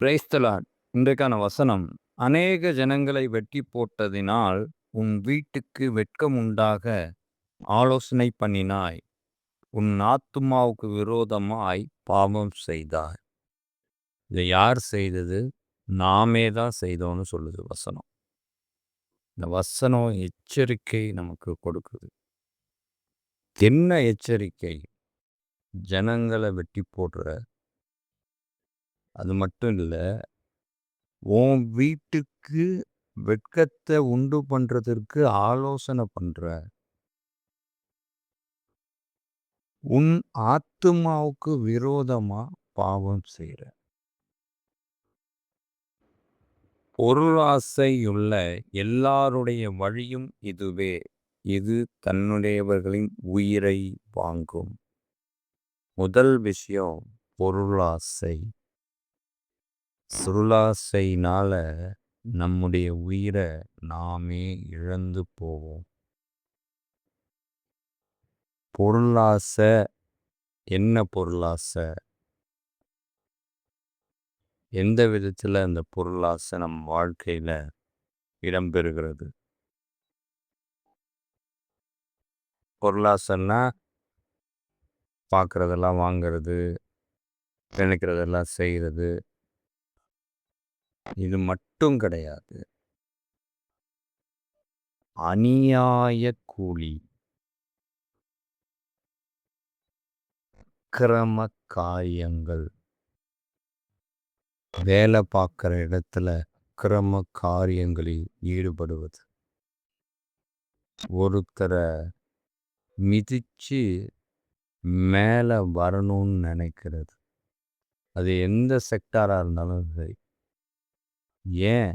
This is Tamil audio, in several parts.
Praise the Lord. இன்றைக்கான வசனம், அநேக ஜனங்களை வெட்டி போட்டதினால் உன் வீட்டுக்கு வெட்கம் உண்டாக ஆலோசனை பண்ணினாய். உன் ஆத்துமாவுக்கு விரோதமாய் பாவம் செய்தாய். இதை யார் செய்தது? நாமே தான் செய்தோம்னு சொல்லுது வசனம். இந்த வசனம் எச்சரிக்கை நமக்கு கொடுக்குது. என்ன எச்சரிக்கை? ஜனங்களை வெட்டி போடுற, அது மட்டும் இல்ல, உன் வீட்டுக்கு வெட்கத்தை உண்டு பண்றதற்கு ஆலோசனை பண்ற, உன் ஆத்துமாவுக்கு விரோதமா பாவம் செய்ற. பொருளாசையுள்ள எல்லாருடைய வழியும் இதுவே. இது தன்னுடையவர்களின் உயிரை வாங்கும். முதல் விஷயம் பொருளாசை. பொருளாசையினால நம்முடைய உயிரை நாமே இழந்து போவோம். பொருளாசை என்ன? பொருளாசை எந்த விதத்தில் அந்த பொருளாசை நம் வாழ்க்கையில் இடம்பெறுகிறது? பொருளாசைன்னா பார்க்குறதெல்லாம் வாங்கிறது, நினைக்கிறதெல்லாம் செய்கிறது, இது மட்டும் கிடையாது. அநியாய கூலி, அக்கிரம காரியங்கள், வேலை பார்க்குற இடத்துல அக்கிரம காரியங்களில் ஈடுபடுவது, ஒருத்தரை மிதிச்சு மேலே வரணும்னு நினைக்கிறது, அது எந்த செக்டாராக இருந்தாலும் சரி. ஏன்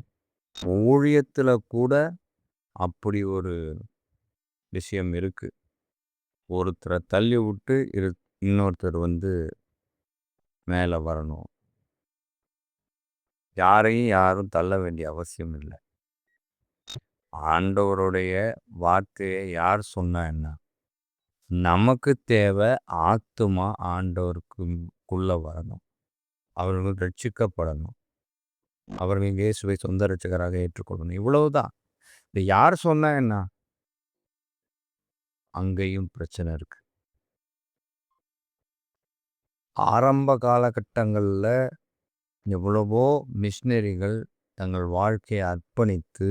ஊழியத்தில் கூட அப்படி ஒரு விஷயம் இருக்கு. ஒருத்தரை தள்ளி விட்டு இன்னொருத்தர் மேலே வரணும். யாரையும் யாரும் தள்ள வேண்டிய அவசியம் இல்லை. ஆண்டவருடைய வார்த்தையை யார் சொன்னா என்ன? நமக்கு தேவை ஆத்துமா ஆண்டவருக்குள்ள வரணும். அவர்கள் ரட்சிக்கப்படணும். அவர்கள் இயேசுவை சொந்த ரட்சகராக ஏற்றுக்கொள்ளணும். இவ்வளவுதான். இது யார் சொன்னா என்ன? அங்கேயும் பிரச்சனை இருக்கு. ஆரம்ப காலகட்டங்களில் எவ்வளவோ மிஷினரிகள் தங்கள் வாழ்க்கையை அர்ப்பணித்து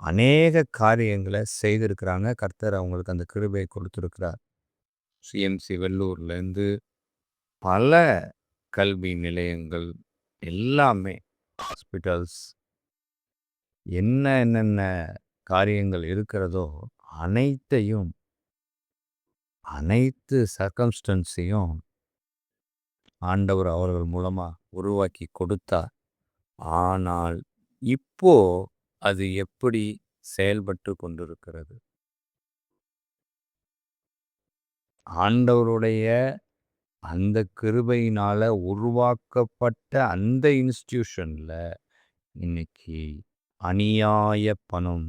அநேக காரியங்களை செய்திருக்கிறாங்க. கர்த்தர் அவங்களுக்கு அந்த கிருபையை கொடுத்துருக்கிறார். சிஎம்சி வெள்ளூர்லேருந்து பல கல்வி நிலையங்கள் எல்லாமே, ஹாஸ்பிட்டல்ஸ், என்னென்ன காரியங்கள் இருக்கிறதோ அனைத்து சர்க்கம்ஸ்டன்ஸையும் ஆண்டவர் அவர்கள் மூலமா உருவாக்கி கொடுத்தார். ஆனால் இப்போ அது எப்படி செயல்பட்டு கொண்டிருக்கிறது? ஆண்டவருடைய அந்த கிருபையினால உருவாக்கப்பட்ட அந்த இன்ஸ்டிடியூஷன்ல இன்னைக்கு அநியாய பணம்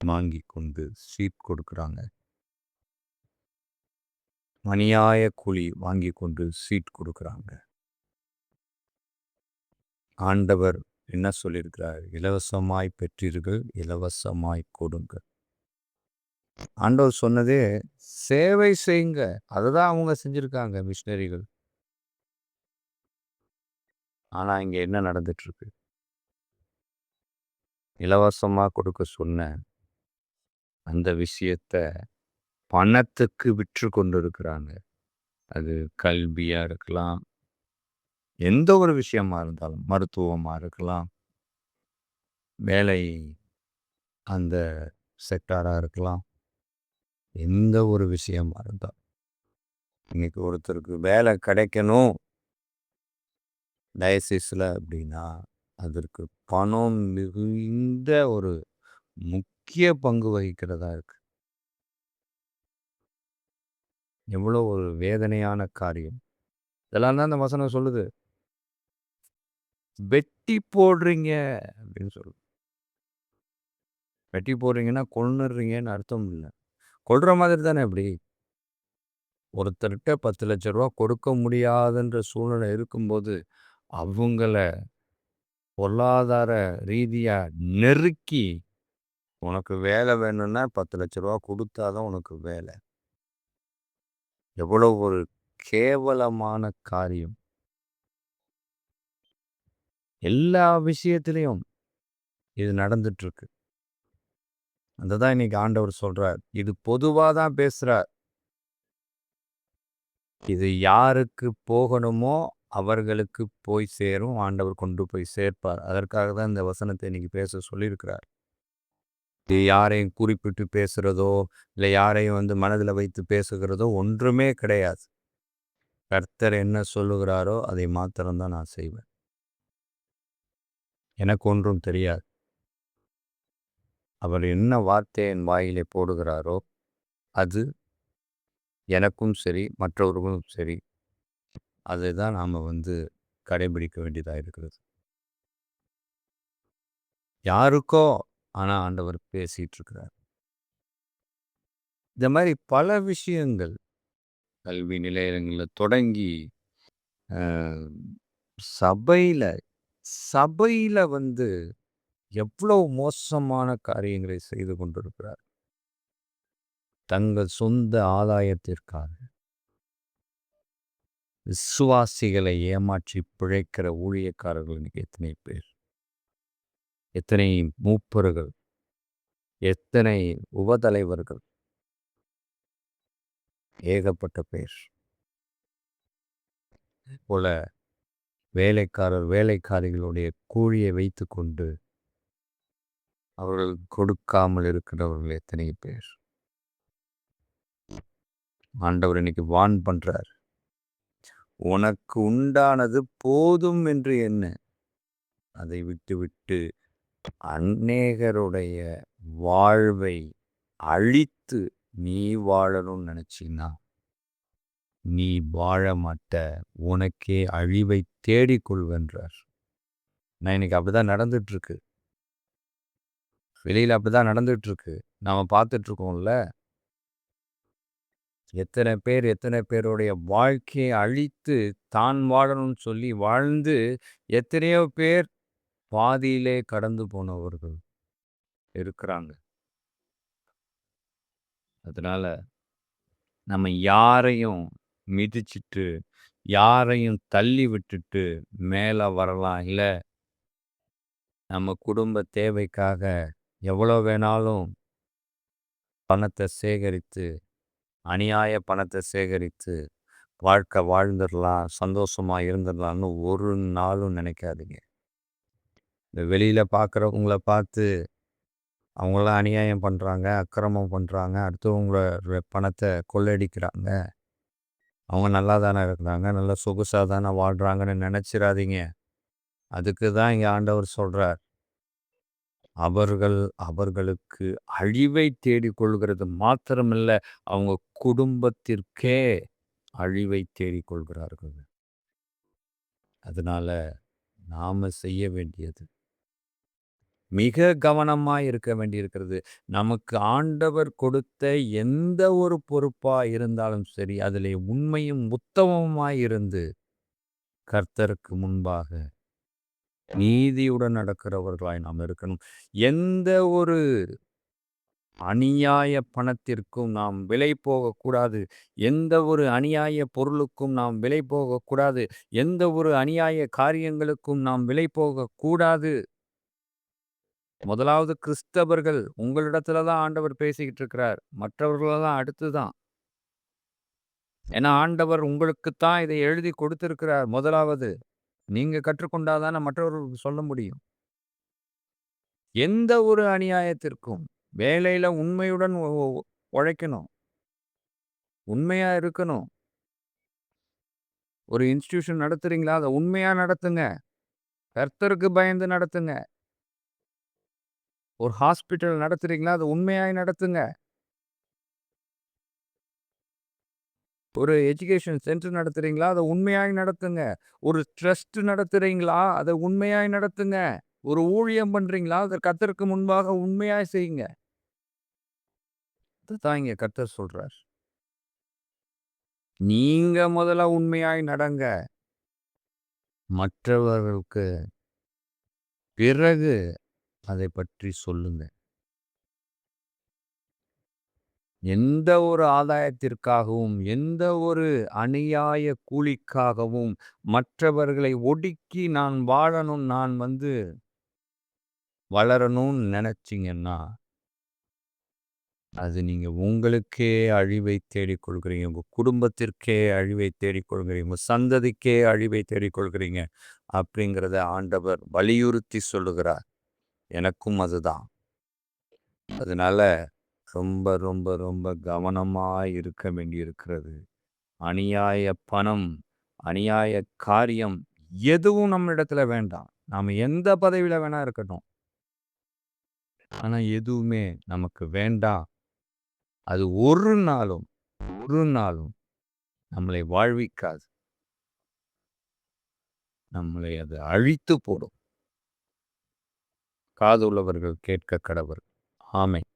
வாங்கி கொண்டு சீட் கொடுக்குறாங்க. அநியாய கூலி வாங்கி கொண்டு சீட் கொடுக்குறாங்க. ஆண்டவர் என்ன சொல்லியிருக்கிறார்? இலவசமாய் பெற்றீர்கள், இலவசமாய் கொடுங்கள். ஆண்டவர் சொன்னதே சேவை செய்யுங்க. அதுதான் அவங்க செஞ்சிருக்காங்க மிஷினரிகள். ஆனா இங்க என்ன நடந்துட்டு இருக்கு? இலவசமா கொடுக்க சொன்ன அந்த விஷயத்த பணத்துக்கு விற்று கொண்டு இருக்கிறாங்க. அது கல்வியா இருக்கலாம், எந்த ஒரு விஷயமா இருந்தாலும், மருத்துவமா இருக்கலாம், வேலை அந்த செக்டாரா இருக்கலாம், எந்த ஒரு விஷயமா இருந்தாலும். இன்னைக்கு ஒருத்தருக்கு வேலை கிடைக்கணும் டயசிஸில் அப்படின்னா அதற்கு பணம் மிகுந்த ஒரு முக்கிய பங்கு வகிக்கிறதா இருக்கு. எவ்வளோ ஒரு வேதனையான காரியம். இதெல்லாம் தான் அந்த வசனம் சொல்லுது. வெட்டி போடுறீங்க அப்படின்னு சொல்லுது. வெட்டி போடுறீங்கன்னா கொன்னுடுறீங்கன்னு அர்த்தம் இல்லை. கொல்ற மாதிரி தானே? எப்படி ஒருத்தர்கிட்ட 10 லட்ச ரூபா கொடுக்க முடியாதுன்ற சூழ்நிலை இருக்கும்போது அவங்கள பொருளாதார ரீதியா நெருக்கி, உனக்கு வேலை வேணும்னா ரூ. 10,00,000 குடுத்தா தான் உனக்கு வேலை. எவ்வளவு ஒரு கேவலமான காரியம். எல்லா விஷயத்திலயும் இது நடந்துட்டு இருக்கு. அததான் இன்னைக்கு ஆண்டவர் சொல்றார். இது பொதுவா தான் பேசுறார். இது யாருக்கு போகணுமோ அவர்களுக்கு போய் சேரும். ஆண்டவர் கொண்டு போய் சேர்ப்பார். அதற்காக தான் இந்த வசனத்தை இன்னைக்கு பேச சொல்லியிருக்கிறார். இது யாரையும் குறிப்பிட்டு பேசுறதோ, இல்ல யாரையும் மனதில வைத்து பேசுகிறதோ ஒன்றுமே கிடையாது. கர்த்தர் என்ன சொல்லுகிறாரோ அதை மாத்திரம் தான் நான் செய்வேன். எனக்கு ஒன்றும் தெரியாது. அவர் என்ன வார்த்தையை என் வாயிலே போடுகிறாரோ, அது எனக்கும் சரி, மற்றவர்களும் சரி, அதுதான் நாம கடைபிடிக்க வேண்டியதா இருக்கிறது. யாருக்கோ ஆனா ஆண்டவர் பேசிட்டு இருக்கிறார். இந்த மாரி பல விஷயங்கள் கல்வி நிலையங்கள்ல தொடங்கி, அ சபையில சபையில எவ்வளவு மோசமான காரியங்களை செய்து கொண்டிருக்கிறார். தங்கள் சொந்த ஆதாயத்திற்காக விசுவாசிகளை ஏமாற்றி பிழைக்கிற ஊழியக்காரர்கள் இன்னைக்கு எத்தனை பேர்? எத்தனை மூப்பர்கள், எத்தனை உபதலைவர்கள், ஏகப்பட்ட பேர். போல வேலைக்காரர், வேலைக்காரிகளுடைய கூலியை வைத்துக்கொண்டு அவர்கள் கொடுக்காமல் இருக்கிறவர்கள் எத்தனை பேர்? ஆண்டவர் இன்னைக்கு வார்ன் பண்றார். உனக்கு உண்டானது போதும் என்று எண்ணு. அதை விட்டுவிட்டு அநேகருடைய வாழ்வை அழித்து நீ வாழணும்னு நினைச்சீன்னா நீ வாழ மாட்ட. உனக்கே அழிவை தேடிக்கொள்வென்றார். நான் இன்னைக்கு அப்படிதான் நடந்துட்டு இருக்கு. வெளியில அப்படிதான் நடந்துட்டு இருக்கு. நாம பார்த்துட்டு இருக்கோம்ல. எத்தனை பேருடைய வாழ்க்கையை அழித்து தான் வாழணும்னு சொல்லி வாழ்ந்து எத்தனையோ பேர் பாதியிலே கடந்து போனவர்கள் இருக்கிறாங்க. அதனால நம்ம யாரையும் மிதிச்சிட்டு, யாரையும் தள்ளி விட்டுட்டு மேல வரலாம். இல்ல நம்ம குடும்ப தேவைக்காக எவ்வளோ வேணாலும் பணத்தை சேகரித்து, அநியாய பணத்தை சேகரித்து வாழ்க்கை வாழ்ந்துடலாம், சந்தோஷமா இருந்துடலாம்னு ஒரு நாளும் நினைக்காதீங்க. இந்த வெளியில பார்க்குறவங்கள பார்த்து அவங்களாம் அநியாயம் பண்ணுறாங்க, அக்கிரமம் பண்ணுறாங்க, அடுத்தவங்கள பணத்தை கொள்ளையடிக்கிறாங்க. அவங்க நல்லா தானே இருக்கிறாங்க, நல்லா சொகுசாக தானே வாழ்கிறாங்கன்னு நினச்சிடாதீங்க. அதுக்கு தான் இங்கே ஆண்டவர் சொல்கிறார். அவர்களுக்கு அழிவை தேடிக்கொள்கிறது மாத்திரமல்ல, அவங்க குடும்பத்திற்கே அழிவை தேடிக்கொள்கிறார்கள். அதனால நாம செய்ய வேண்டியது மிக கவனமாய் இருக்க வேண்டியிருக்கிறது. நமக்கு ஆண்டவர் கொடுத்த எந்த ஒரு பொறுப்பா இருந்தாலும் சரி, அதிலே உண்மையும் உத்தமமாய் இருந்து கர்த்தருக்கு முன்பாக நீதியுடன் நடக்கிறவர்களாய் நாம் இருக்கணும். எந்த ஒரு அநியாய பணத்திற்கும் நாம் விலை போகக்கூடாது. எந்த ஒரு அநியாய பொருளுக்கும் நாம் விலை போகக்கூடாது. எந்த ஒரு அநியாய காரியங்களுக்கும் நாம் விலை போகக்கூடாது. முதலாவது கிறிஸ்தவர்கள் உங்களிடத்துல தான் ஆண்டவர் பேசிக்கிட்டு இருக்கிறார். மற்றவர்களெல்லாம் அடுத்து தான். ஏன்னா ஆண்டவர் உங்களுக்குத்தான் இதை எழுதி கொடுத்திருக்கிறார் முதலாவது. நீங்க கற்றுக்கொண்டா தானே மற்றவர்களுக்கு சொல்ல முடியும். எந்த ஒரு அநியாயத்திற்கும் வேலையில உண்மையுடன் உழைக்கணும். உண்மையா இருக்கணும். ஒரு இன்ஸ்டிடியூஷன் நடத்துறீங்களா? அத உண்மையா நடத்துங்க. கர்த்தருக்கு பயந்து நடத்துங்க. ஒரு ஹாஸ்பிட்டல் நடத்துறீங்களா? அத உண்மையாய் நடத்துங்க. ஒரு எஜுகேஷன் சென்டர் நடத்துறீங்களா? அத உண்மையாய் நடத்துங்க. ஒரு ட்ரஸ்ட் நடத்துறீங்களா? அத உண்மையாய் நடத்துங்க. ஒரு ஊழியம் பண்றீங்களா? அத கர்த்தருக்கு முன்பாக உண்மையாய் செய்யுங்க. இதுதான் இங்க கர்த்தர் சொல்றார். நீங்க முதல்ல உண்மையாய் நடங்க. மற்றவர்களுக்கு பிறகு அதை பற்றி சொல்லுங்க. எந்த ஒரு ஆதாயத்திற்காகவும், எந்த ஒரு அநியாய கூலிக்காகவும், மற்றவர்களை ஒடுக்கி நான் வாழணும், நான் வளரணும்னு நெனச்சீங்கன்னா, அது நீங்க உங்களுக்கே அழிவை தேடிக் கொள்கிறீங்க. உங்க குடும்பத்திற்கே அழிவை தேடிக் கொள்கிறீங்க. உங்க சந்ததிக்கே அழிவை தேடிக் கொள்கிறீங்க. அப்படிங்கிறத ஆண்டவர் வலியுறுத்தி சொல்லுகிறார். எனக்கும் அதுதான். அதனால ரொம்ப, ரொம்ப, ரொம்ப கவனமாய் இருக்க வேண்டியிருக்கிறது. அநியாய பணம், அநியாய காரியம் எதுவும் நம்மிடத்துல வேண்டாம். நாம எந்த பதவியில வேணா இருக்கட்டும். ஆனா எதுவுமே நமக்கு வேண்டாம். அது ஒரு நாளும், ஒரு நாளும் நம்மளை வாழ்விக்காது. நம்மளை அது அழித்து போடும். காதுள்ளவர்கள் கேட்க கடவர். ஆமென்.